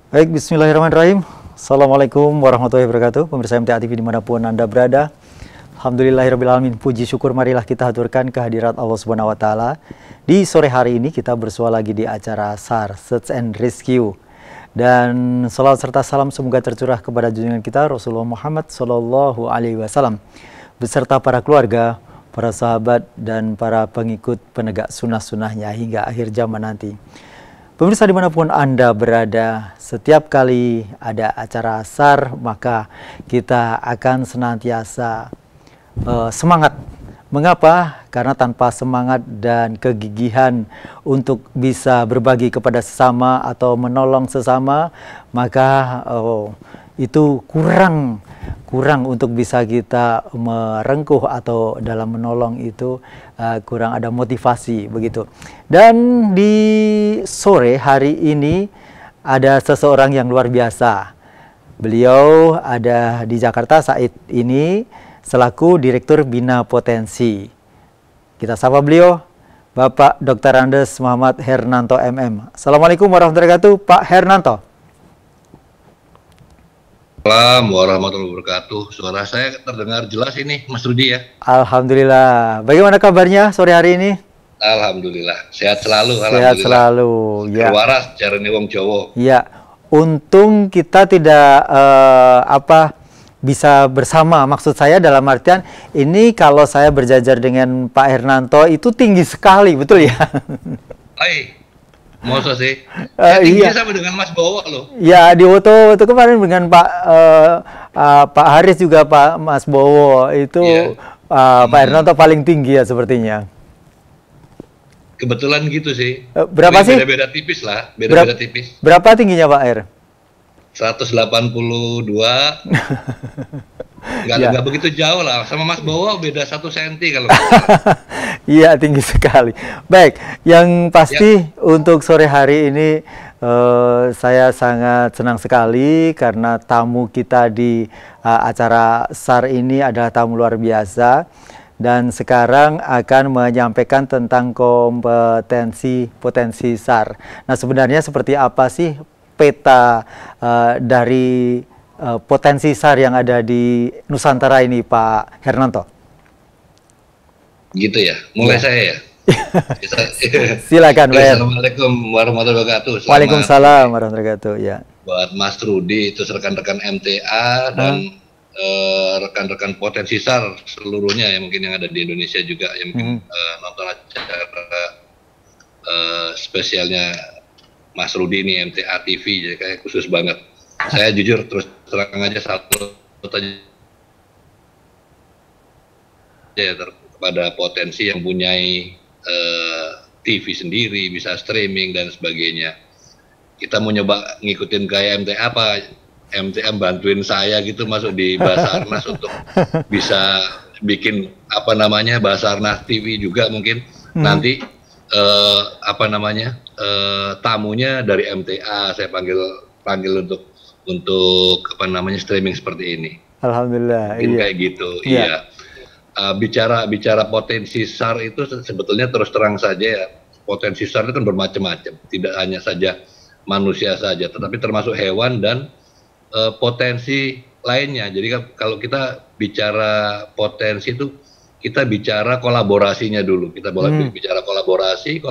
Baik, bismillahirrahmanirrahim. Assalamualaikum warahmatullahi wabarakatuh. Pemirsa MTA TV dimanapun Anda berada. Alhamdulillahirrahmanirrahim. Puji syukur marilah kita haturkan kehadirat Allah Subhanahu wa Ta'ala. Di sore hari ini kita bersua lagi di acara SAR, Search and Rescue. Dan salawat serta salam semoga tercurah kepada junjungan kita Rasulullah Muhammad Sallallahu Alaihi Wasallam beserta para keluarga, para sahabat, dan para pengikut penegak sunnah-sunnahnya hingga akhir zaman nanti. Pemirsa dimanapun Anda berada, setiap kali ada acara SAR, maka kita akan senantiasa semangat. Mengapa? Karena tanpa semangat dan kegigihan untuk bisa berbagi kepada sesama atau menolong sesama, maka itu kurang untuk bisa kita merengkuh atau dalam menolong itu kurang ada motivasi begitu. Dan di sore hari ini ada seseorang yang luar biasa. Beliau ada di Jakarta saat ini selaku Direktur Bina Potensi. Kita sapa beliau, Bapak Dr. Andes Muhammad Hernanto MM. Assalamualaikum warahmatullahi wabarakatuh, Pak Hernanto. Assalamualaikum warahmatullahi wabarakatuh. Suara saya terdengar jelas ini, Mas Rudi ya? Alhamdulillah. Bagaimana kabarnya sore hari ini? Alhamdulillah. Sehat selalu. Sehat selalu. Ya. Waras, jarane wong Jawa. Ya. Untung kita tidak bisa bersama. Maksud saya dalam artian ini kalau saya berjajar dengan Pak Hernanto itu tinggi sekali, betul ya? Hai. Masa sih? Tingginya iya. sama dengan Mas Bowo loh. Ya, di foto itu kemarin dengan Pak Haris juga Pak Mas Bowo itu Pak Hernanto paling tinggi ya sepertinya. Kebetulan gitu sih. Berapa sih? Beda-beda tipis lah, beda-beda tipis. Berapa tingginya Pak R? 182. Nggak begitu jauh lah, sama Mas Bowo beda 1 senti kalau iya, tinggi sekali. Baik, yang pasti untuk sore hari ini saya sangat senang sekali karena tamu kita di acara SAR ini adalah tamu luar biasa dan sekarang akan menyampaikan tentang kompetensi potensi SAR. Nah, sebenarnya seperti apa sih peta dari potensi SAR yang ada di Nusantara ini, Pak Hernanto? Gitu ya, mulai saya ya. Silakan, Pak. Assalamualaikum warahmatullahi wabarakatuh. Waalaikumsalam warahmatullahi wabarakatuh. Ya. Buat Mas Rudi, itu rekan-rekan MTA dan rekan-rekan potensi SAR seluruhnya yang mungkin yang ada di Indonesia juga yang mungkin nonton acara spesialnya Mas Rudi ini MTA TV, jadi kayak khusus banget. Saya jujur terus terang aja satu aja kepada potensi yang punyai TV sendiri, bisa streaming dan sebagainya. Kita mau nyoba ngikutin kayak MTA apa? MTA bantuin saya gitu masuk di Basarnas untuk bisa bikin apa namanya Basarnas TV juga mungkin nanti tamunya dari MTA saya panggil untuk apa namanya streaming seperti ini. Alhamdulillah. Mungkin kayak gitu. Iya. Bicara potensi SAR itu sebetulnya terus terang saja ya, potensi SAR itu kan bermacam-macam, tidak hanya saja manusia saja, tetapi termasuk hewan dan potensi lainnya. Jadi kalau kita bicara potensi itu kita bicara kolaborasinya dulu. Kita boleh bicara kolaborasi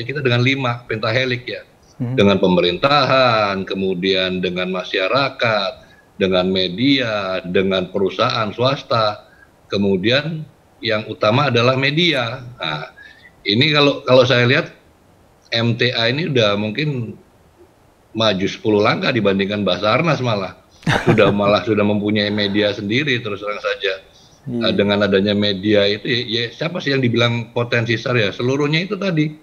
kita dengan 5 pentahelik ya, dengan pemerintahan, kemudian dengan masyarakat, dengan media, dengan perusahaan swasta. Kemudian yang utama adalah media. Nah, ini kalau saya lihat MTA ini udah mungkin maju 10 langkah dibandingkan Basarnas malah. Sudah mempunyai media sendiri terus terang saja. Dengan adanya media itu ya siapa sih yang dibilang potensi SAR ya? Seluruhnya itu tadi.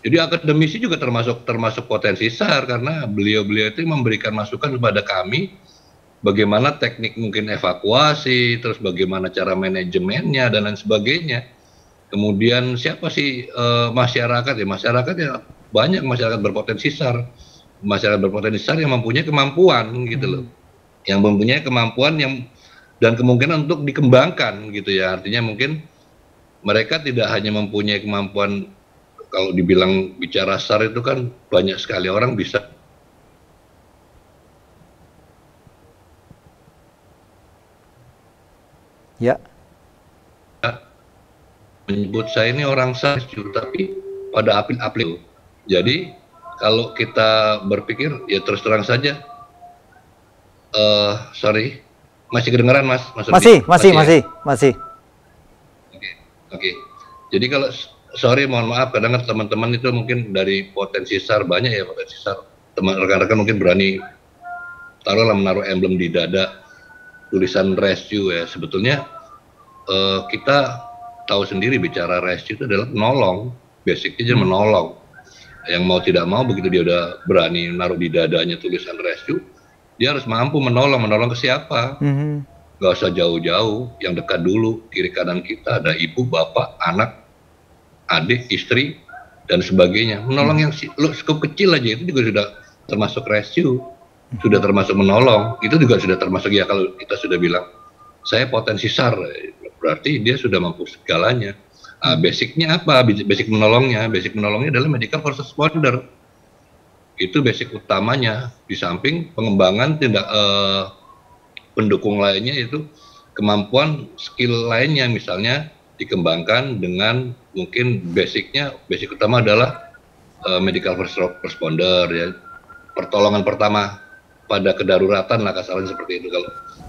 Jadi akademisi juga termasuk potensi SAR karena beliau-beliau itu memberikan masukan kepada kami bagaimana teknik mungkin evakuasi, terus bagaimana cara manajemennya dan lain sebagainya. Kemudian siapa sih masyarakat ya? Masyarakat ya banyak masyarakat berpotensi SAR. Masyarakat berpotensi SAR yang mempunyai kemampuan gitu loh. Yang mempunyai kemampuan dan kemungkinan untuk dikembangkan gitu ya. Artinya mungkin mereka tidak hanya mempunyai kemampuan, kalau dibilang bicara SAR itu kan banyak sekali orang bisa Ya. Menyebut saya ini orang rescue, tapi pada apil-apil. Jadi kalau kita berpikir, ya terus terang saja, sorry, masih kedengeran Mas? Masih. Oke. Jadi kalau sorry, mohon maaf, kadang teman-teman itu mungkin dari potensi SAR, banyak ya potensi SAR. Teman rekan-rekan mungkin berani taruhlah menaruh emblem di dada tulisan rescue ya. Sebetulnya kita tahu sendiri bicara rescue itu adalah menolong, basicnya menolong. Yang mau tidak mau begitu dia udah berani naruh di dadanya tulisan rescue, dia harus mampu menolong ke siapa? Gak usah jauh-jauh, yang dekat dulu, kiri kanan kita ada ibu, bapak, anak, adik, istri, dan sebagainya. Menolong yang cukup kecil aja itu juga sudah termasuk rescue, sudah termasuk menolong. Itu juga sudah termasuk, ya kalau kita sudah bilang saya potensi SAR, berarti dia sudah mampu segalanya. Basicnya apa? Basic menolongnya adalah medical first responder. Itu basic utamanya. Di samping pengembangan tindak pendukung lainnya, itu kemampuan skill lainnya, misalnya dikembangkan dengan mungkin basic utama adalah medical first responder ya, pertolongan pertama pada kedaruratan lah kasarnya seperti itu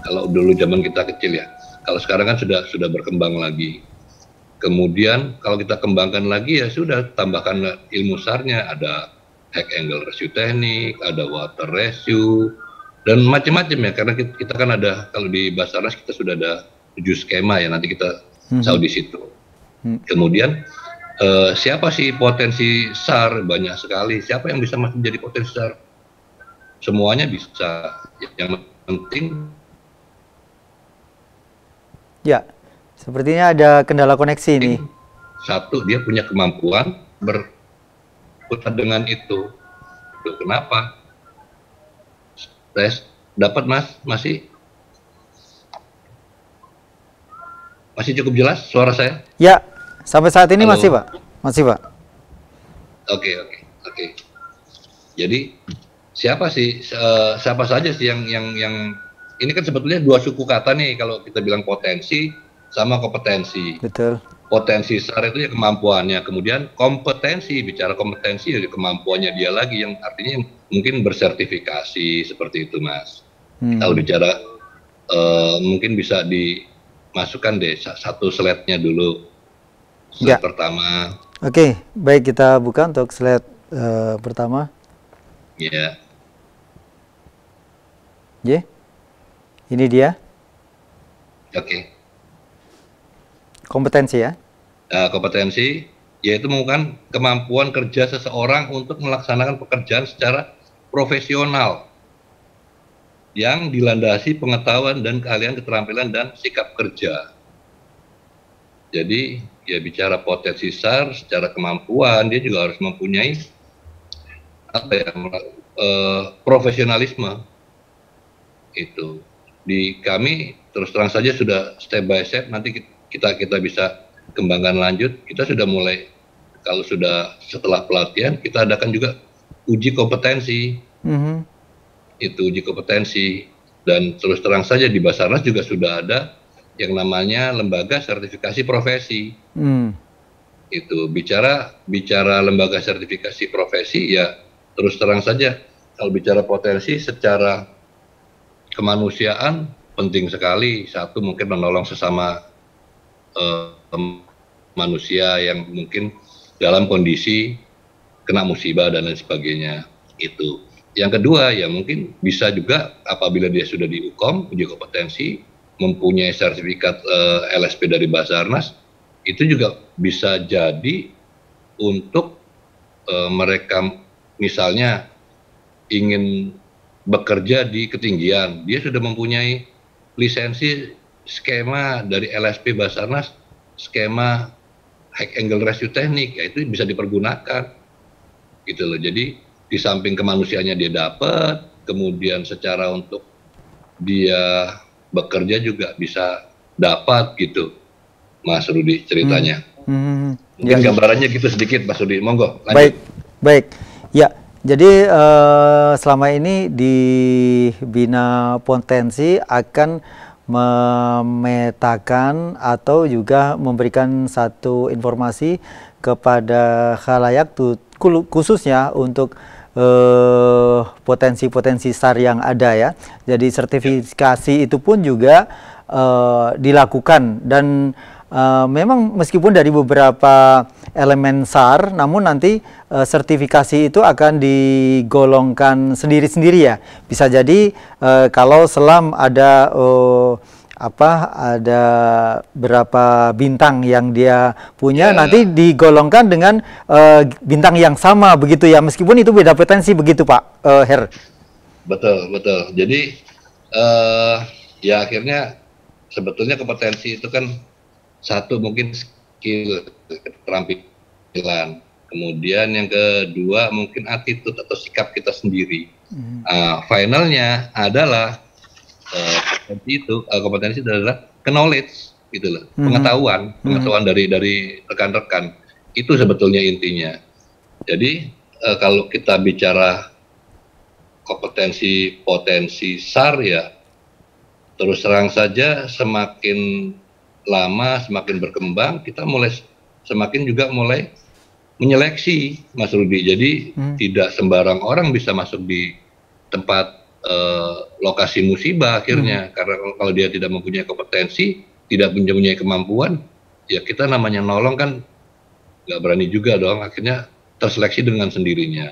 kalau dulu zaman kita kecil ya. Kalau sekarang kan sudah berkembang lagi. Kemudian kalau kita kembangkan lagi ya sudah tambahkan ilmu SAR-nya, ada high angle rescue teknik, ada water rescue, dan macam-macam ya, karena kita kan ada, kalau di Basarnas kita sudah ada 7 skema ya, nanti kita tahu di situ. Kemudian siapa sih potensi SAR? Banyak sekali. Siapa yang bisa menjadi potensi SAR? Semuanya bisa. Yang penting ya, sepertinya ada kendala koneksi ini. Satu, dia punya kemampuan berputar dengan itu. Kenapa? Tes, dapat Mas? Masih cukup jelas suara saya? Ya, sampai saat ini. Halo? Masih Pak. Oke. Jadi siapa saja sih yang ini kan sebetulnya dua suku kata nih kalau kita bilang potensi sama kompetensi. Betul. Potensi SAR itu ya kemampuannya, kemudian bicara kompetensi ya kemampuannya dia lagi, yang artinya mungkin bersertifikasi seperti itu Mas. Kalau bicara mungkin bisa dimasukkan deh satu slide-nya dulu, slide pertama. Oke, baik, kita buka untuk slide pertama. Ya. Ini dia. Oke. Kompetensi ya. Kompetensi yaitu merupakan kemampuan kerja seseorang untuk melaksanakan pekerjaan secara profesional yang dilandasi pengetahuan dan keahlian, keterampilan, dan sikap kerja. Jadi ya bicara potensi SAR secara kemampuan, dia juga harus mempunyai profesionalisme. Itu di kami terus terang saja sudah step by step, nanti kita bisa kembangkan lanjut. Kita sudah mulai, kalau sudah setelah pelatihan kita adakan juga uji kompetensi. Itu uji kompetensi, dan terus terang saja di Basarnas juga sudah ada yang namanya lembaga sertifikasi profesi. Itu bicara lembaga sertifikasi profesi ya, terus terang saja kalau bicara potensi secara kemanusiaan penting sekali. Satu, mungkin menolong sesama manusia yang mungkin dalam kondisi kena musibah dan lain sebagainya. Itu. Yang kedua ya mungkin bisa juga apabila dia sudah diukom, uji kompetensi, mempunyai sertifikat LSP dari Basarnas, itu juga bisa jadi untuk mereka misalnya ingin bekerja di ketinggian, dia sudah mempunyai lisensi skema dari LSP Basarnas, skema high angle rescue teknik, ya itu bisa dipergunakan gitu loh. Jadi di samping kemanusiaannya dia dapat, kemudian secara untuk dia bekerja juga bisa dapat gitu, Mas Rudi, ceritanya. Mungkin gambarannya gitu sedikit, Mas Rudi, monggo lanjut. Baik ya. Jadi selama ini di Bina Potensi akan memetakan atau juga memberikan satu informasi kepada khalayak khususnya untuk potensi-potensi SAR yang ada ya. Jadi sertifikasi itu pun juga dilakukan dan memang meskipun dari beberapa elemen SAR, namun nanti sertifikasi itu akan digolongkan sendiri-sendiri ya. Bisa jadi kalau selam ada ada berapa bintang yang dia punya, nanti digolongkan dengan bintang yang sama begitu ya, meskipun itu beda potensi begitu Pak Her. Betul, betul. Jadi ya akhirnya sebetulnya kompetensi itu kan satu mungkin skill, keterampilan, kemudian yang kedua mungkin attitude atau sikap kita sendiri. Finalnya adalah kompetensi itu adalah knowledge gitu loh, pengetahuan dari rekan-rekan, itu sebetulnya intinya. Jadi kalau kita bicara potensi SAR ya, terus terang saja semakin lama semakin berkembang, kita semakin juga mulai menyeleksi, Mas Rudi. Jadi tidak sembarang orang bisa masuk di tempat lokasi musibah akhirnya, karena kalau dia tidak mempunyai kompetensi, tidak mempunyai kemampuan, ya kita namanya nolong kan nggak berani juga dong, akhirnya terseleksi dengan sendirinya.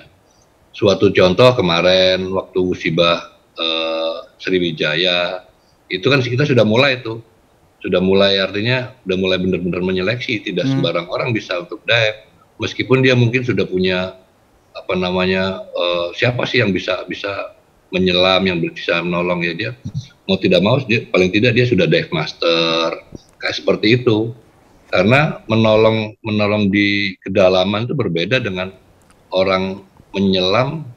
Suatu contoh kemarin waktu musibah Sriwijaya, itu kan kita sudah mulai artinya udah mulai benar-benar menyeleksi, tidak sembarang orang bisa untuk dive, meskipun dia mungkin sudah punya siapa sih yang bisa menyelam, yang bisa menolong, ya dia mau tidak mau paling tidak dia sudah dive master kayak seperti itu. Karena menolong di kedalaman itu berbeda dengan orang menyelam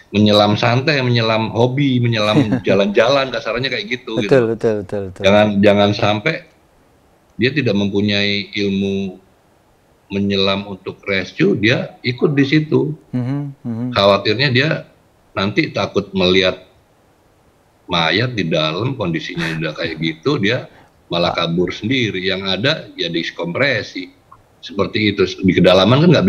menyelam santai, menyelam hobi, menyelam jalan-jalan, kasarannya kayak gitu. Betul. Jangan sampai dia tidak mempunyai ilmu menyelam untuk rescue, dia ikut di situ. Khawatirnya dia nanti takut melihat mayat di dalam, kondisinya udah kayak gitu, dia malah kabur sendiri. Yang ada ya diskompresi. Seperti itu. Di kedalaman kan nggak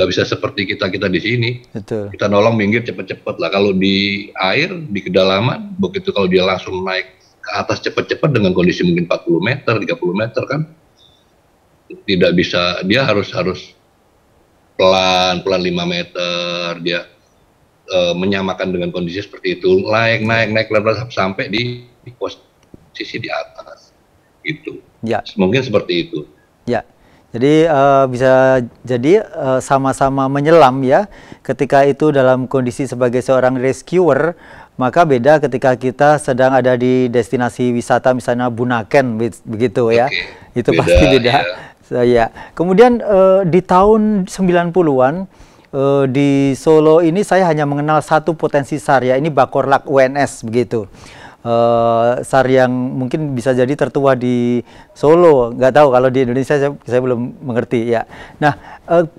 bisa seperti kita di sini. Betul. Kita nolong minggir cepet-cepet lah. Kalau di air, di kedalaman, begitu kalau dia langsung naik ke atas cepet-cepet dengan kondisi mungkin 40 meter, 30 meter kan, tidak bisa, dia harus pelan 5 meter, dia menyamakan dengan kondisi seperti itu, naik pelan-pelan sampai di posisi di atas gitu. Ya. Mungkin seperti itu ya. Jadi bisa jadi sama-sama menyelam ya, ketika itu dalam kondisi sebagai seorang rescuer, maka beda ketika kita sedang ada di destinasi wisata misalnya Bunaken begitu ya. Itu beda, pasti beda. Ya. Kemudian di tahun 90-an di Solo ini saya hanya mengenal satu potensi SAR ya, ini Bakorlak UNS begitu. SAR yang mungkin bisa jadi tertua di Solo, nggak tahu kalau di Indonesia saya belum mengerti ya. Nah,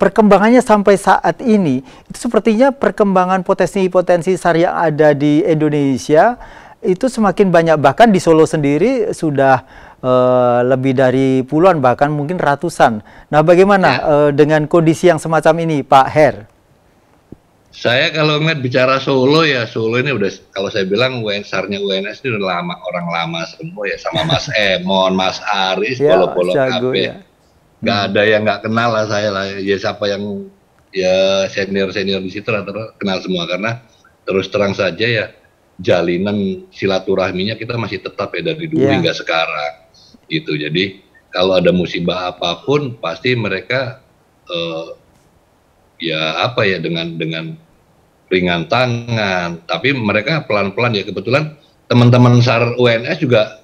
perkembangannya sampai saat ini itu sepertinya perkembangan potensi SAR yang ada di Indonesia itu semakin banyak, bahkan di Solo sendiri sudah lebih dari puluhan, bahkan mungkin ratusan. Nah, bagaimana dengan kondisi yang semacam ini, Pak Her? Saya kalau ngeliat bicara Solo ya, Solo ini udah, kalau saya bilang SAR-nya UNS itu udah lama, orang lama semua ya, sama Mas Emon, Mas Aris, Polo-Polo Kape. Nggak ada yang nggak kenal lah saya lah, ya siapa yang ya senior di situ rata-rata kenal semua, karena terus terang saja ya, jalinan silaturahminya kita masih tetap ya dari dulu hingga sekarang gitu. Jadi kalau ada musibah apapun pasti mereka dengan ringan tangan, tapi mereka pelan-pelan ya. Kebetulan teman-teman SAR UNS juga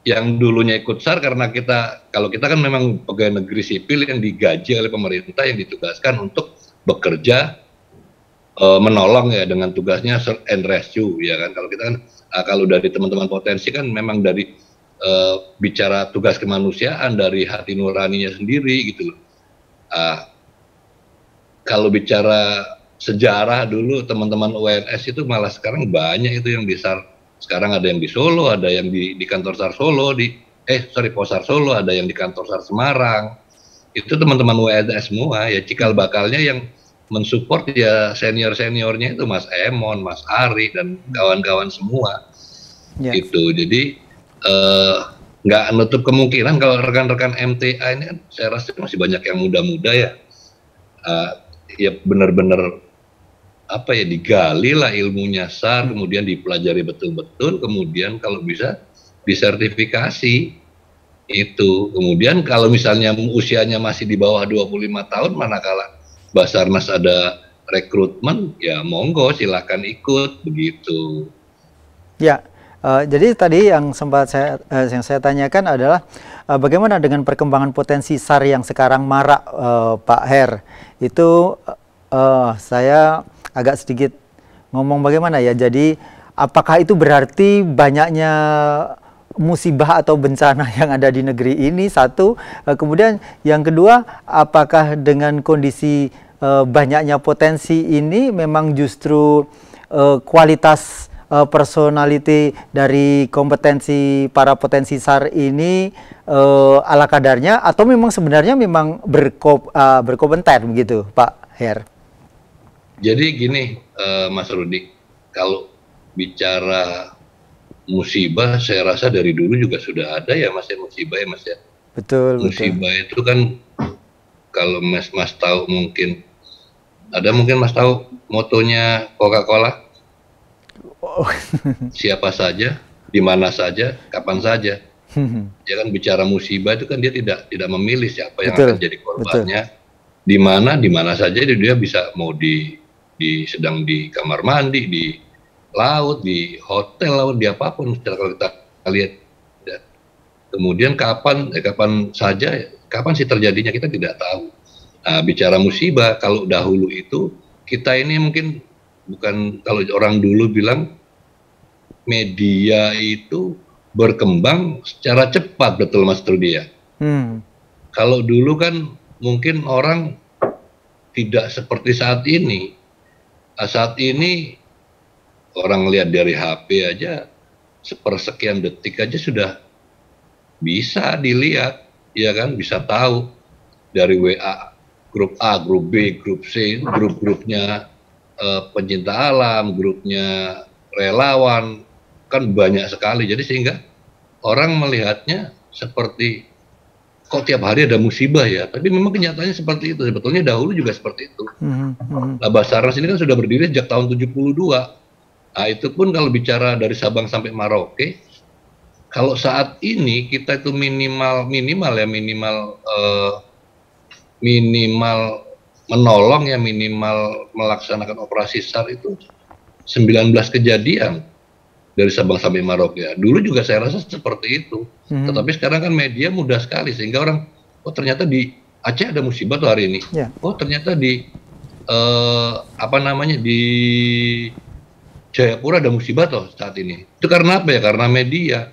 yang dulunya ikut SAR, karena kalau kita kan memang pegawai negeri sipil yang digaji oleh pemerintah, yang ditugaskan untuk bekerja menolong ya, dengan tugasnya search and rescue ya kan. Kalau kita kan kalau dari teman-teman potensi kan memang dari bicara tugas kemanusiaan, dari hati nuraninya sendiri gitu loh. Kalau bicara sejarah dulu teman-teman UNS itu malah sekarang banyak itu yang di SAR. Sekarang ada yang di Solo, ada yang di kantor SAR Solo, Posar Solo, ada yang di kantor SAR Semarang. Itu teman-teman UNS semua, ya cikal bakalnya yang mensupport ya senior-seniornya itu Mas Emon, Mas Ari, dan kawan-kawan semua. Itu jadi nggak nutup kemungkinan kalau rekan-rekan MTA ini kan saya rasa masih banyak yang muda-muda ya. Ya benar-benar apa ya, digali lah ilmunya SAR, kemudian dipelajari betul-betul, kemudian kalau bisa disertifikasi itu. Kemudian kalau misalnya usianya masih di bawah 25 tahun, manakala Basarnas ada rekrutmen, ya monggo silakan ikut begitu. Ya, jadi tadi yang sempat saya tanyakan adalah bagaimana dengan perkembangan potensi SAR yang sekarang marak, Pak Her? Itu saya agak sedikit ngomong bagaimana ya. Jadi apakah itu berarti banyaknya musibah atau bencana yang ada di negeri ini? Satu, kemudian yang kedua, apakah dengan kondisi banyaknya potensi ini memang justru kualitas personality dari kompetensi para potensi SAR ini ala kadarnya, atau memang sebenarnya memang berkompeten begitu, Pak Her? Jadi gini, Mas Rudi, kalau bicara musibah, saya rasa dari dulu juga sudah ada ya Mas ya, musibah ya Mas ya. Betul. Musibah itu kan, kalau Mas tahu mungkin Mas tahu motonya Coca-Cola? Siapa saja, di mana saja, kapan saja. Ya kan, bicara musibah itu kan dia tidak memilih siapa yang akan jadi korbannya. Di mana saja dia bisa, mau sedang di kamar mandi, di laut, di hotel, laut, di apapun. Kalau kita lihat, ya. Kemudian kapan sih terjadinya kita tidak tahu. Nah, bicara musibah, kalau dahulu itu kita ini mungkin bukan, kalau orang dulu bilang media itu berkembang secara cepat, betul Mas Trudi ya. Kalau dulu kan mungkin orang tidak seperti saat ini. Saat ini orang lihat dari HP aja, sepersekian detik aja sudah bisa dilihat, ya kan, bisa tahu dari WA, grup A, grup B, grup C, grup-grupnya pencinta alam, grupnya relawan, kan banyak sekali. Jadi sehingga orang melihatnya seperti kok tiap hari ada musibah ya, tapi memang kenyataannya seperti itu. Sebetulnya dahulu juga seperti itu. Nah, Basarnas ini kan sudah berdiri sejak tahun 72. Nah, itu pun kalau bicara dari Sabang sampai Merauke, kalau saat ini kita itu minimal menolong ya, minimal melaksanakan operasi SAR itu 19 kejadian dari Sabang sampai Merauke. Dulu juga saya rasa seperti itu. Tetapi sekarang kan media mudah sekali, sehingga orang, oh ternyata di Aceh ada musibah tuh hari ini. Oh ternyata di di Jayapura ada musibah tuh saat ini. Itu karena apa ya? Karena media.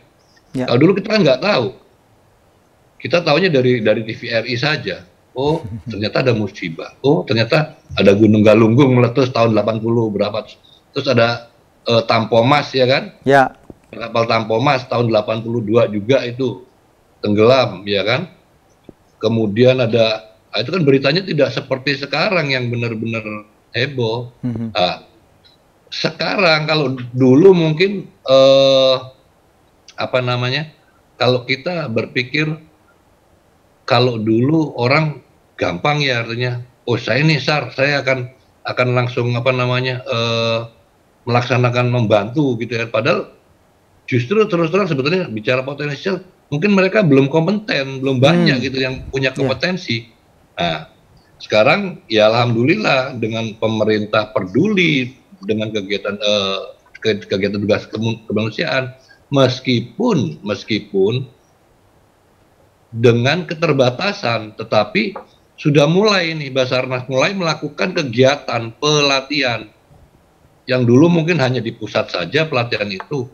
Kalau dulu kita kan nggak tahu. Kita tahunya dari TVRI saja. Oh ternyata ada musibah. Oh ternyata ada Gunung Galunggung meletus tahun 80 berapa. Terus ada Tampomas, ya kan? Ya. Kapal Tampomas tahun 82 juga itu tenggelam, ya kan? Kemudian itu kan beritanya tidak seperti sekarang yang benar-benar heboh. Nah, sekarang kalau dulu mungkin kalau kita berpikir, kalau dulu orang gampang ya, artinya, oh saya ini SAR, saya akan langsung melaksanakan, membantu gitu ya. Padahal justru terus terang sebetulnya bicara potensial, mungkin mereka belum kompeten, belum banyak gitu yang punya kompetensi. Nah, sekarang ya alhamdulillah dengan pemerintah peduli dengan kegiatan tugas kemanusiaan, meskipun dengan keterbatasan, tetapi sudah mulai nih Basarnas mulai melakukan kegiatan pelatihan. Yang dulu mungkin hanya di pusat saja pelatihan itu,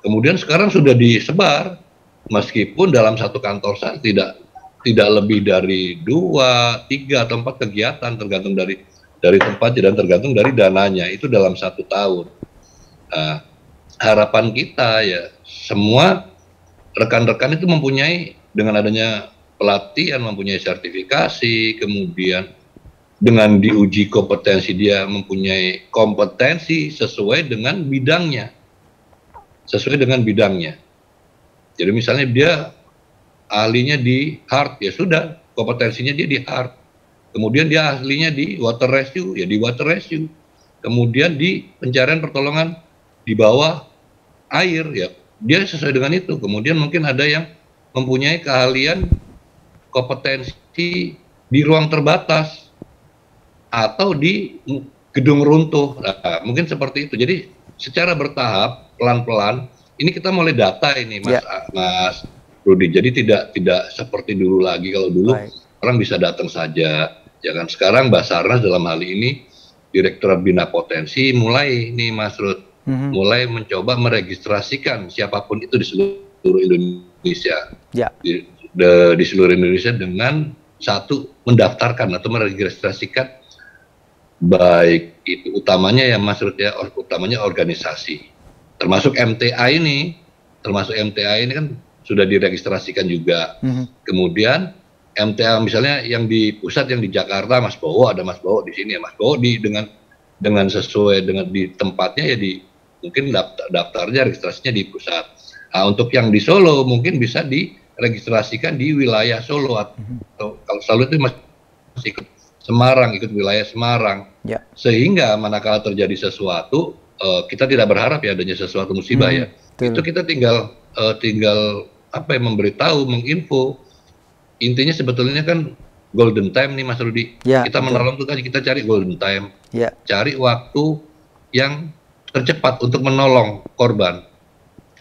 kemudian sekarang sudah disebar, meskipun dalam satu kantor SAR tidak lebih dari 2, 3, atau 4 kegiatan, tergantung dari dari tempatnya dan tergantung dari dananya itu dalam 1 tahun. Nah, harapan kita ya semua rekan-rekan itu mempunyai, dengan adanya pelatihan, mempunyai sertifikasi, kemudian dengan diuji kompetensi dia mempunyai kompetensi sesuai dengan bidangnya, Jadi misalnya dia ahlinya di hard, ya sudah kompetensinya dia di hard. Kemudian dia ahlinya di water rescue, ya di water rescue. Kemudian di pencarian pertolongan di bawah air, ya dia sesuai dengan itu. Kemudian mungkin ada yang mempunyai keahlian kompetensi di ruang terbatas atau di gedung runtuh. Nah, mungkin seperti itu. Jadi secara bertahap, pelan-pelan, ini kita mulai data ini, Mas Rudi. Jadi tidak seperti dulu lagi. Kalau dulu orang bisa datang saja, ya kan. Sekarang Basarnas dalam hal ini, Direktorat Bina Potensi mulai nih, Mas Rud, mulai mencoba meregistrasikan siapapun itu di seluruh Indonesia, di seluruh Indonesia dengan satu mendaftarkan atau meregistrasikan, baik itu utamanya ya Mas Rud ya, utamanya organisasi, termasuk MTA ini kan sudah diregistrasikan juga. Kemudian MTA misalnya yang di pusat, yang di Jakarta, Mas Bowo, ada Mas Bowo di sini ya, Mas Bowo dengan sesuai dengan di tempatnya ya, di mungkin daftarnya registrasinya di pusat. Nah, untuk yang di Solo mungkin bisa diregistrasikan di wilayah Solo, atau kalau Solo itu masih ikut Semarang, ikut wilayah Semarang, sehingga manakala terjadi sesuatu, kita tidak berharap ya adanya sesuatu musibah ya, itu kita tinggal apa ya, memberitahu, menginfo. Intinya sebetulnya kan golden time nih Mas Rudi, kita menolong tuh kan, kita cari golden time, cari waktu yang tercepat untuk menolong korban.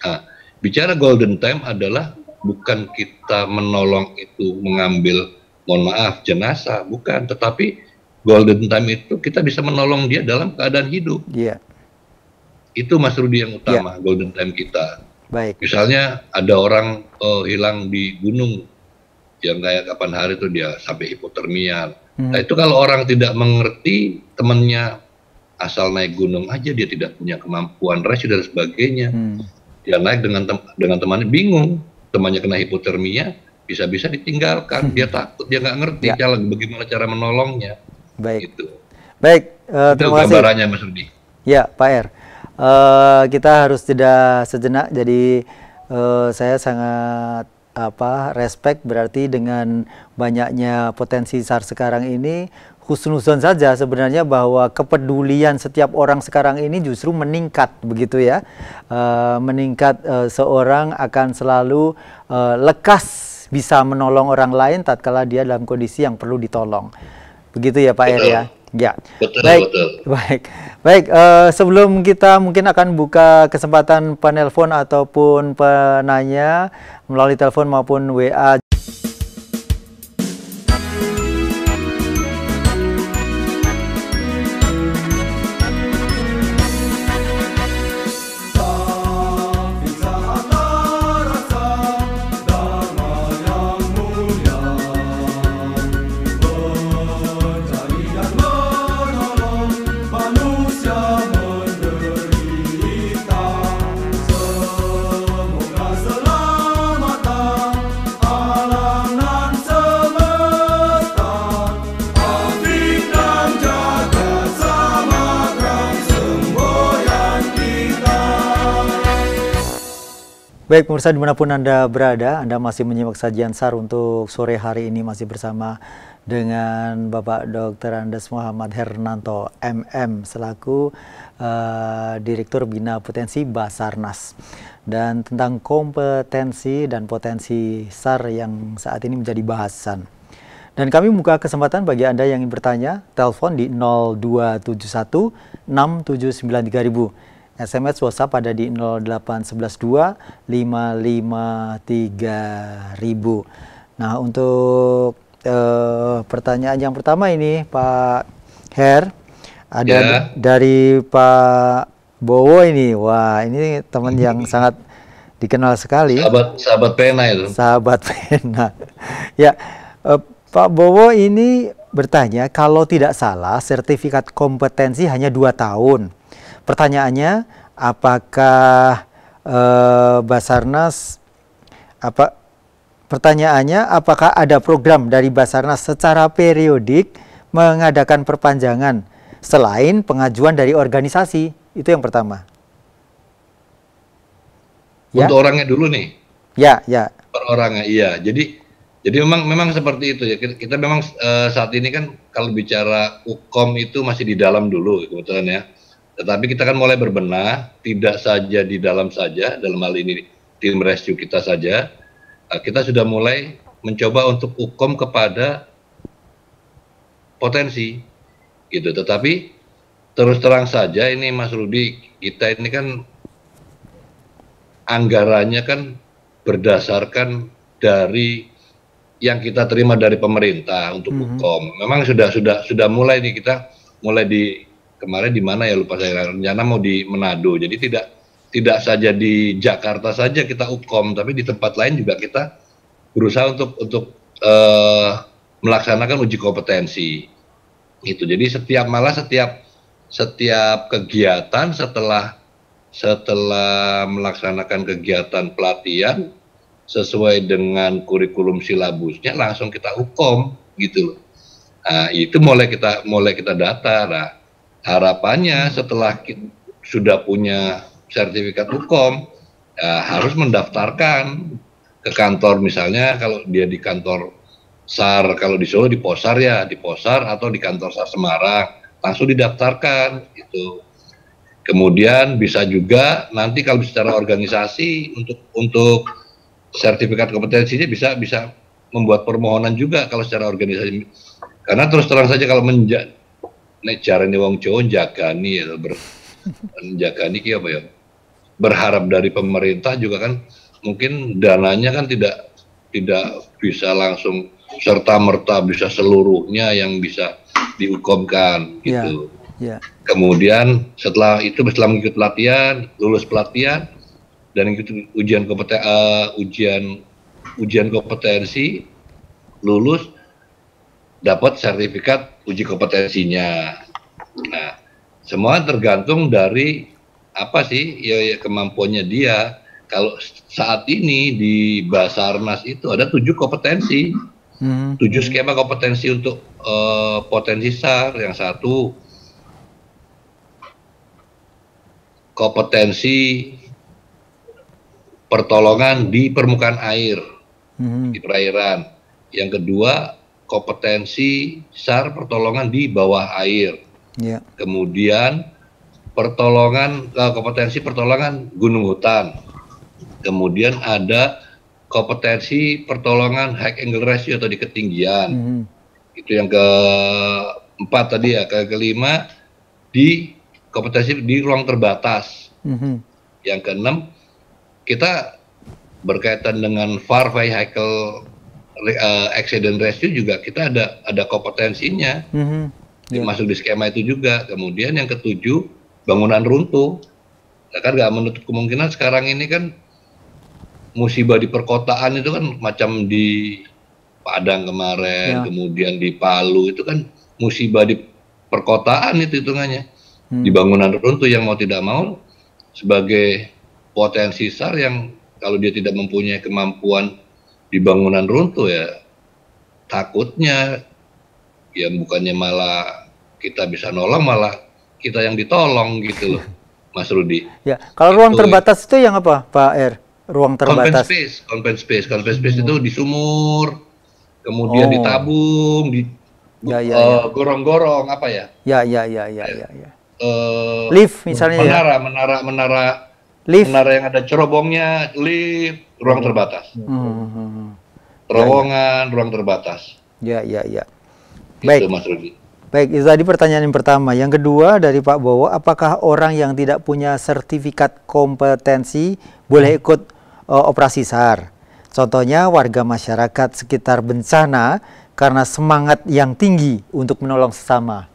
Nah, bicara golden time adalah bukan kita menolong itu mengambil, mohon maaf, jenazah, bukan, tetapi golden time itu kita bisa menolong dia dalam keadaan hidup. Itu Mas Rudi yang utama, golden time kita. Misalnya ada orang hilang di gunung, yang kayak kapan hari itu dia sampai hipotermia. Nah itu kalau orang tidak mengerti, temannya asal naik gunung aja dia tidak punya kemampuan rescue dan sebagainya, dia naik dengan temannya, bingung, temannya kena hipotermia, bisa-bisa ditinggalkan, dia takut, dia nggak ngerti bagaimana cara menolongnya. Gitu. Baik, terima kasih. Gambarannya Mas Rudi. Ya, Pak R. Kita harus jeda sejenak, jadi saya sangat respect, berarti dengan banyaknya potensi SAR sekarang ini, husnuzon saja sebenarnya bahwa kepedulian setiap orang sekarang ini justru meningkat, begitu ya, meningkat. Seorang akan selalu lekas bisa menolong orang lain tatkala dia dalam kondisi yang perlu ditolong, begitu ya Pak R ya. Baik. Sebelum kita mungkin akan buka kesempatan penelpon ataupun penanya melalui telepon maupun WA. Baik pemirsa dimanapun Anda berada, Anda masih menyimak sajian SAR untuk sore hari ini, masih bersama dengan Bapak Dr. Andes Muhammad Hernanto MM selaku Direktur Bina Potensi Basarnas, dan tentang kompetensi dan potensi SAR yang saat ini menjadi bahasan. Dan kami membuka kesempatan bagi Anda yang ingin bertanya, telepon di 0271 679 3000. SMS WhatsApp ada di 08112 553 3000. Nah, untuk pertanyaan yang pertama ini Pak Her, ada dari Pak Bowo ini. Wah, ini teman yang sangat dikenal sekali. Sahabat pena itu. Sahabat pena. Ya, Pak Bowo ini bertanya, kalau tidak salah sertifikat kompetensi hanya 2 tahun. Pertanyaannya, apakah Basarnas apakah ada program dari Basarnas secara periodik mengadakan perpanjangan selain pengajuan dari organisasi? Itu yang pertama. Untuk orangnya dulu nih. Ya. Per orangnya, iya. Jadi memang seperti itu ya. Kita memang saat ini kan kalau bicara hukum itu masih di dalam dulu kebetulan ya. Tetapi kita kan mulai berbenah, tidak saja di dalam saja, dalam hal ini tim rescue kita saja. Kita sudah mulai mencoba untuk hukum kepada potensi gitu. Tetapi terus terang saja ini Mas Rudi, kita ini kan anggarannya kan berdasarkan dari yang kita terima dari pemerintah untuk hukum. Memang sudah mulai nih, kita mulai di kemarin di mana ya lupa saya, rencana mau di Manado. Jadi tidak saja di Jakarta saja kita hukum, tapi di tempat lain juga kita berusaha untuk melaksanakan uji kompetensi. Itu. Jadi setiap kegiatan setelah melaksanakan kegiatan pelatihan sesuai dengan kurikulum silabusnya langsung kita hukum gitu loh. Nah, itu mulai kita data. Nah, harapannya setelah kita sudah punya sertifikat hukum, harus mendaftarkan ke kantor, misalnya kalau dia di kantor SAR, kalau di Solo di Posar ya, di Posar atau di kantor SAR Semarang, langsung didaftarkan gitu. Kemudian bisa juga nanti kalau secara organisasi untuk sertifikat kompetensinya bisa membuat permohonan juga kalau secara organisasi. Karena terus terang saja kalau nek jarane wong Jawa jagani ya, jagani ki apa ya? Berharap dari pemerintah juga kan mungkin dananya kan tidak bisa langsung serta merta bisa seluruhnya yang bisa dihukumkan gitu. Kemudian setelah mengikuti pelatihan, lulus pelatihan dan ikut ujian kompetensi, lulus, dapat sertifikat uji kompetensinya. Nah, semua tergantung dari apa sih ya kemampuannya dia. Kalau saat ini di Basarnas itu ada 7 kompetensi, 7 skema kompetensi untuk potensi SAR. Yang satu kompetensi pertolongan di permukaan air, di perairan. Yang kedua kompetensi SAR pertolongan di bawah air. Kemudian kompetensi pertolongan gunung hutan. Kemudian ada kompetensi pertolongan high angle rescue atau di ketinggian. Itu yang keempat tadi ya. Kelima di kompetensi di ruang terbatas. Yang keenam kita berkaitan dengan VAR vehicle accident rescue juga kita ada kompetensinya. Masuk di skema itu juga. Kemudian yang ketujuh bangunan runtuh. Nah, kan nggak menutup kemungkinan sekarang ini kan musibah di perkotaan itu kan macam di Padang kemarin, kemudian di Palu itu kan musibah di perkotaan itu hitungannya. Di bangunan runtuh yang mau tidak mau sebagai potensi SAR yang kalau dia tidak mempunyai kemampuan di bangunan runtuh ya takutnya ya bukannya malah kita bisa nolong, malah kita yang ditolong gitu loh, Mas Rudi. Ya, kalau ruang terbatas itu yang apa, Pak R? Ruang terbatas. Confined space itu di sumur, kemudian ditabung, di gorong-gorong apa ya? Ya. Lift misalnya menara lift. Menara yang ada cerobongnya, lift, ruang terbatas. Terowongan, ruang terbatas. Ya. Baik, itu Mas Rudi. Baik, itu tadi pertanyaan yang pertama. Yang kedua dari Pak Bowo, apakah orang yang tidak punya sertifikat kompetensi boleh ikut operasi SAR? Contohnya warga masyarakat sekitar bencana karena semangat yang tinggi untuk menolong sesama.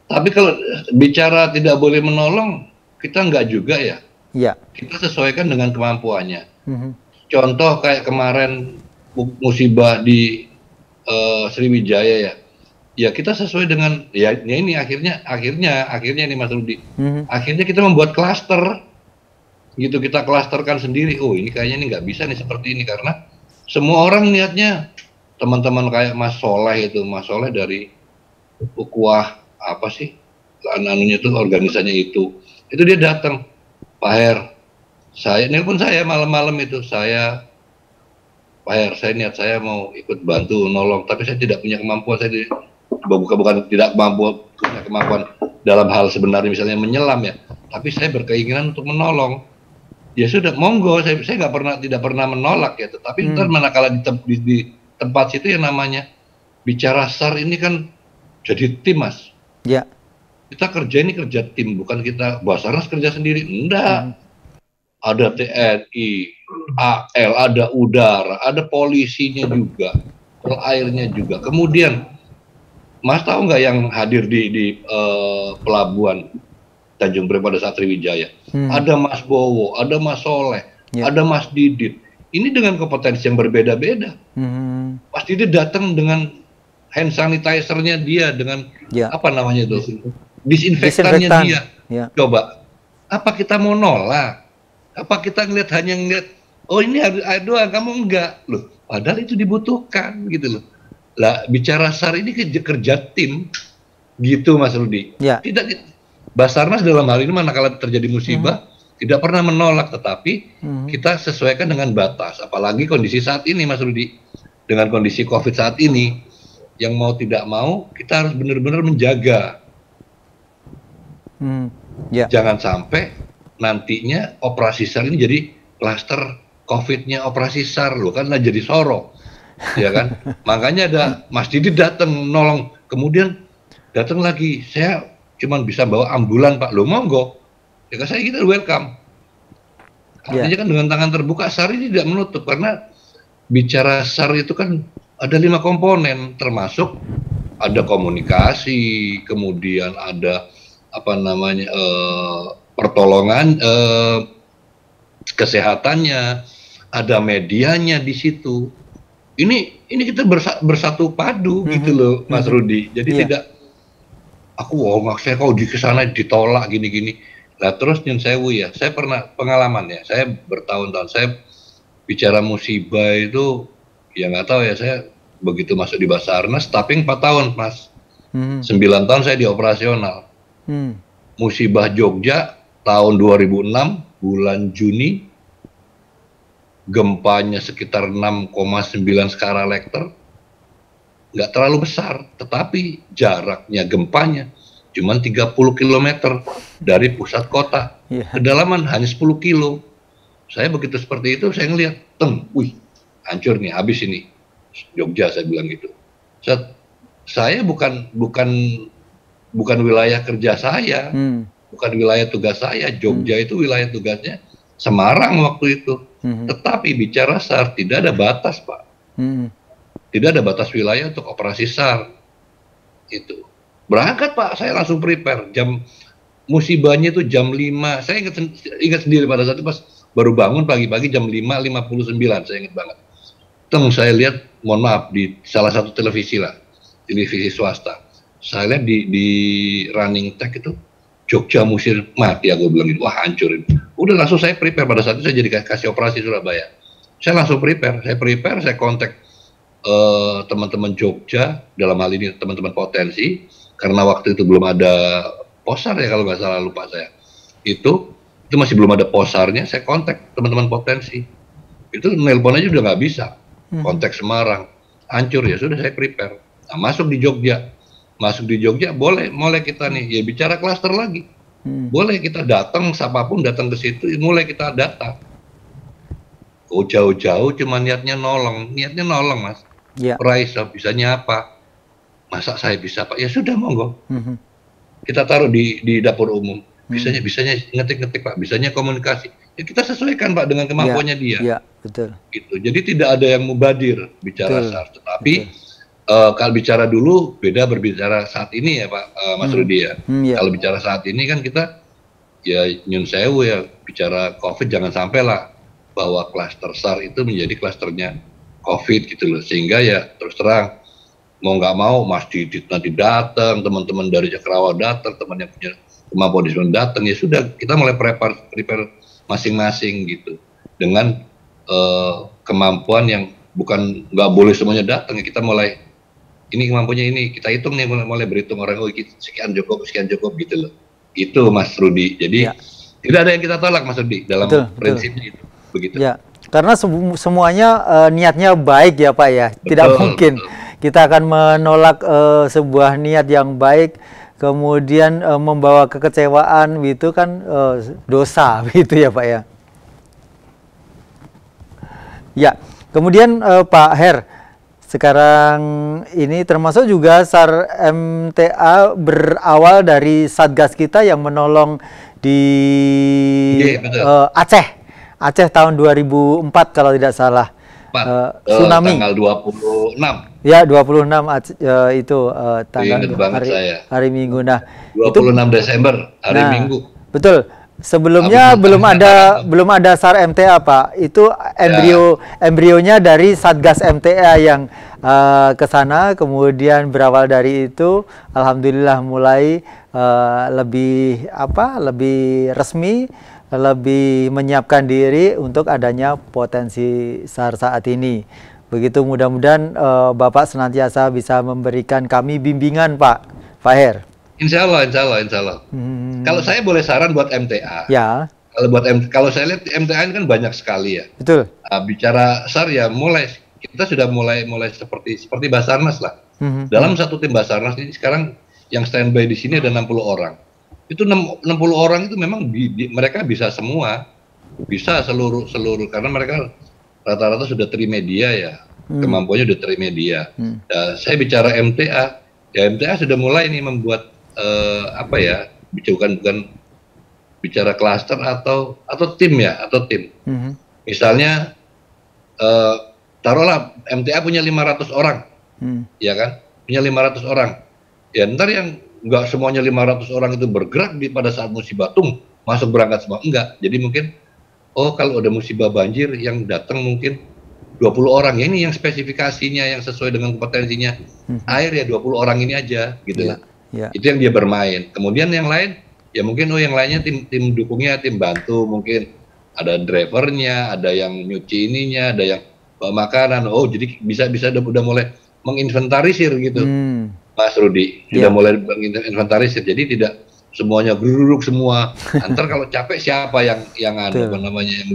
Tapi kalau bicara tidak boleh menolong, kita enggak juga ya. Iya. Kita sesuaikan dengan kemampuannya. Contoh kayak kemarin musibah di Sriwijaya ya. Ya kita sesuai dengan ya ini akhirnya nih Mas Rudi. Akhirnya kita membuat klaster gitu, kita klasterkan sendiri. Oh ini kayaknya ini nggak bisa nih seperti ini, karena semua orang niatnya, teman-teman kayak Mas Soleh itu, Mas Soleh dari Ukhuwah apa sih anunya itu, organisasinya itu dia datang, Pak Her, saya nelpon saya malam-malam itu, Pak Her, saya niat saya mau ikut bantu nolong, tapi saya tidak punya kemampuan, bukan tidak punya kemampuan dalam hal sebenarnya misalnya menyelam ya, tapi saya berkeinginan untuk menolong. Ya sudah, monggo, saya tidak pernah menolak ya, tetapi ntar manakala di tempat situ yang namanya bicara SAR ini kan jadi tim Mas. Ya. Kita kerja tim, bukan kita Basarnas kerja sendiri, enggak. Ada TNI, AL, ada udara, ada polisinya juga, airnya juga. Kemudian Mas tahu nggak yang hadir di pelabuhan Tanjung Priok pada saat Sriwijaya? Ada Mas Bowo, ada Mas Soleh, ada Mas Didit. Ini dengan kompetensi yang berbeda-beda. Mas Didit datang dengan hand sanitizer-nya dia, dengan apa namanya itu, disinfektannya dia. Coba, apa kita mau nolak? Apa kita hanya ngeliat, oh ini air doang, kamu enggak loh? Padahal itu dibutuhkan gitu loh. Lah bicara SAR ini kerja tim, gitu Mas Rudi. Tidak. Basarnas dalam hal ini manakala terjadi musibah tidak pernah menolak, tetapi kita sesuaikan dengan batas. Apalagi kondisi saat ini Mas Rudi, dengan kondisi COVID saat ini, yang mau tidak mau kita harus benar-benar menjaga. Jangan sampai nantinya operasi SAR ini jadi klaster COVID-nya operasi SAR loh, kan lah jadi sorok, ya kan? Makanya ada Mas Didi datang nolong, kemudian datang lagi, saya cuman bisa bawa ambulan Pak, lo monggo, ya kan, kita welcome. Artinya kan dengan tangan terbuka. SAR ini tidak menutup, karena bicara SAR itu kan ada 5 komponen, termasuk ada komunikasi, kemudian ada apa namanya pertolongan, kesehatannya, ada medianya di situ. Ini kita bersatu padu gitu loh Mas Rudi. Jadi tidak saya kalau di kesana ditolak gini-gini. Nah terus nyun sewu ya, saya pernah pengalaman ya, saya bertahun-tahun saya bicara musibah itu, ya nggak tahu ya, saya begitu masuk di Basarnas, tapping 4 tahun Mas, 9 tahun saya di operasional. Musibah Jogja tahun 2006 bulan Juni, gempanya sekitar 6,9 skala Richter. Nggak terlalu besar, tetapi jaraknya gempanya cuma 30 km dari pusat kota. Kedalaman hanya 10 kilo. Saya begitu seperti itu, saya ngelihat, wih, hancur nih, habis ini Jogja, saya bilang gitu. Saya bukan wilayah kerja saya, bukan wilayah tugas saya. Jogja itu wilayah tugasnya Semarang waktu itu. Tetapi bicara SAR tidak ada batas Pak. Tidak ada batas wilayah untuk operasi SAR. Itu. Berangkat Pak, saya langsung prepare. Musibahnya itu jam 5. Saya ingat sendiri pada saat itu pas baru bangun pagi-pagi jam 5.59, saya ingat banget. Saya lihat, mohon maaf, di salah satu televisi swasta. Saya lihat di running tag itu, Jogja Musir mati, aku bilang gitu. Wah hancur ini. Udah langsung saya prepare, pada saat itu saya jadi kasih operasi Surabaya. Saya langsung prepare, saya kontak teman-teman Jogja, dalam hal ini teman-teman potensi, karena waktu itu belum ada posar ya kalau nggak salah, lupa saya. Itu masih belum ada posarnya, saya kontak teman-teman potensi. Itu nelpon aja udah nggak bisa, kontak Semarang, hancur ya sudah saya prepare. Nah, masuk di Jogja, mulai kita nih ya bicara klaster lagi. Boleh kita datang, siapapun datang ke situ, mulai kita data. Oh jauh-jauh cuma niatnya nolong Mas. Raisa bisanya apa? Masa saya bisa Pak? Ya sudah monggo. Kita taruh di dapur umum. Bisanya ngetik-ngetik Pak, bisanya komunikasi. Ya kita sesuaikan Pak dengan kemampuannya dia. Iya, betul. Gitu. Jadi tidak ada yang mubadir bicara SAR. Tetapi kalau bicara dulu beda berbicara saat ini ya Pak Mas Rudi ya. Kalau bicara saat ini kan kita ya nyun sewu ya, bicara COVID jangan sampai lah bahwa klaster SAR itu menjadi klasternya COVID gitu loh, sehingga ya terus terang mau nggak mau Mas Didit nanti datang, teman-teman dari Cakrawala datang, teman yang punya kemampuan di sana datang, ya sudah kita mulai prepare masing-masing gitu dengan kemampuan yang bukan nggak boleh semuanya datang, ya kita mulai ini kemampuannya ini kita hitung nih, mulai berhitung orang, oh sekian cukup gitu loh, itu Mas Rudi. Jadi tidak ada yang kita tolak Mas Rudi dalam prinsipnya itu begitu ya, karena semuanya niatnya baik ya Pak ya, tidak mungkin kita akan menolak sebuah niat yang baik kemudian membawa kekecewaan, itu kan dosa gitu ya Pak ya. Ya, kemudian Pak Her, sekarang ini termasuk juga SAR MTA berawal dari Satgas kita yang menolong di Aceh tahun 2004 kalau tidak salah. Tsunami tanggal 26. Ya, 26 itu tanggal hari Minggu. Nah, 26 Desember hari Minggu. Betul. Sebelumnya belum ada SAR MTA Pak. Itu embrionya dari Satgas MTA yang ke sana, kemudian berawal dari itu alhamdulillah mulai lebih resmi, lebih menyiapkan diri untuk adanya potensi SAR saat ini. Begitu, mudah-mudahan Bapak senantiasa bisa memberikan kami bimbingan Pak Her. Insya Allah. Kalau saya boleh saran buat MTA. Ya. Kalau saya lihat MTA ini kan banyak sekali ya. Betul. Bicara SAR ya kita sudah mulai seperti Basarnas lah. Dalam satu tim Basarnas ini sekarang yang standby di sini ada 60 orang. Itu 60 orang itu memang mereka bisa semua, bisa seluruh karena mereka rata-rata sudah trimedia ya, kemampuannya sudah trimedia. Saya bicara MTA, ya MTA sudah mulai nih membuat bukan bicara klaster atau tim ya, atau tim. Misalnya taruhlah MTA punya 500 orang, ya kan, punya 500 orang. Ya ntar yang nggak semuanya 500 orang itu bergerak pada saat musibah masuk berangkat semua, enggak. Jadi mungkin kalau ada musibah banjir yang datang mungkin 20 orang, ya ini yang spesifikasinya yang sesuai dengan kompetensinya air ya 20 orang ini aja gitu ya. Itu yang dia bermain. Kemudian yang lain ya mungkin yang lainnya tim dukungnya, tim bantu, mungkin ada drivernya, ada yang nyuci ininya, ada yang bawa makanan. Jadi bisa udah mulai menginventarisir gitu. Mas Rudi sudah mulai menginventarisir, jadi tidak semuanya geruduk semua. Antar kalau capek siapa yang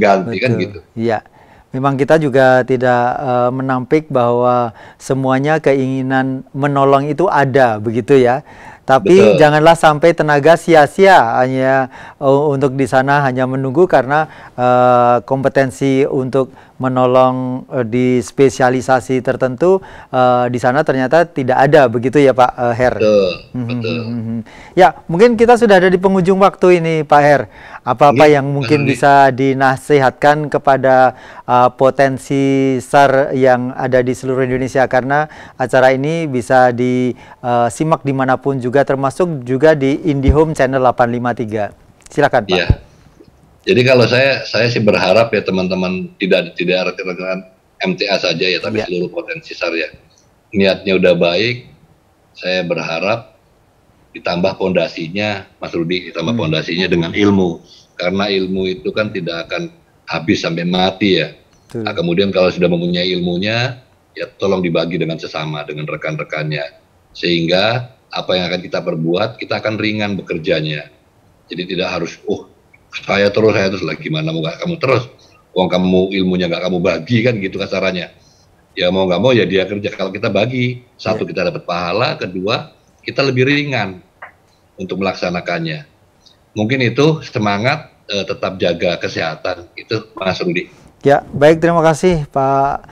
ganti kan gitu. Iya. Memang kita juga tidak menampik bahwa semuanya keinginan menolong itu ada, begitu ya. Tapi janganlah sampai tenaga sia-sia hanya untuk di sana hanya menunggu karena kompetensi untuk menolong di spesialisasi tertentu di sana ternyata tidak ada, begitu ya Pak Her. Betul. Ya, mungkin kita sudah ada di penghujung waktu ini Pak Her. Apa-apa yang mungkin bisa dinasihatkan kepada potensi SAR yang ada di seluruh Indonesia, karena acara ini bisa disimak dimanapun juga, termasuk juga di IndiHome channel 853. Silakan Pak. Iya. Jadi kalau saya sih berharap ya teman-teman tidak rekan-rekan MTA saja ya, tapi seluruh potensi SAR ya. Niatnya udah baik, saya berharap ditambah pondasinya, Mas Rudi, ditambah pondasinya dengan ilmu. Karena ilmu itu kan tidak akan habis sampai mati ya. Nah, kemudian kalau sudah mempunyai ilmunya, ya tolong dibagi dengan sesama, dengan rekan-rekannya. Sehingga apa yang akan kita perbuat, kita akan ringan bekerjanya. Jadi tidak harus, saya terus lah, gimana mau nggak kamu terus, kamu ilmunya nggak kamu bagi kan gitu kasarannya. Ya mau nggak mau ya dia kerja. Kalau kita bagi, satu kita dapat pahala, kedua kita lebih ringan untuk melaksanakannya. Mungkin itu semangat, tetap jaga kesehatan, itu Mas Rudi. Ya, baik, terima kasih Pak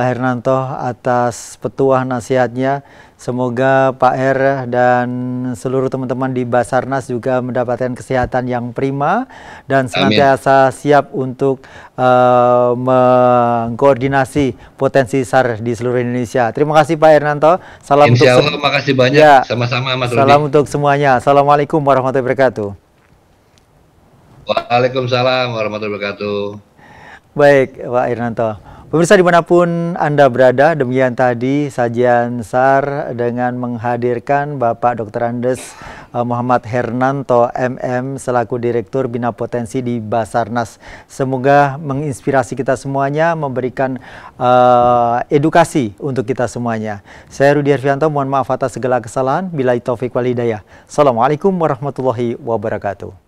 Hernanto atas petuah nasihatnya. Semoga Pak Her dan seluruh teman-teman di Basarnas juga mendapatkan kesehatan yang prima dan senantiasa siap untuk mengkoordinasi potensi SAR di seluruh Indonesia. Terima kasih Pak Hernanto. Salam Insya Allah, makasih banyak. Sama-sama Mas Rudi. Salam untuk semuanya. Assalamualaikum warahmatullahi wabarakatuh. Waalaikumsalam warahmatullahi wabarakatuh. Baik Pak Hernanto. Pemirsa dimanapun Anda berada, demikian tadi sajian SAR dengan menghadirkan Bapak Dr. Andes Muhammad Hernanto MM selaku Direktur Bina Potensi di Basarnas. Semoga menginspirasi kita semuanya, memberikan edukasi untuk kita semuanya. Saya Rudi Herfianto, mohon maaf atas segala kesalahan. Billahi taufik wal hidayah. Assalamualaikum warahmatullahi wabarakatuh.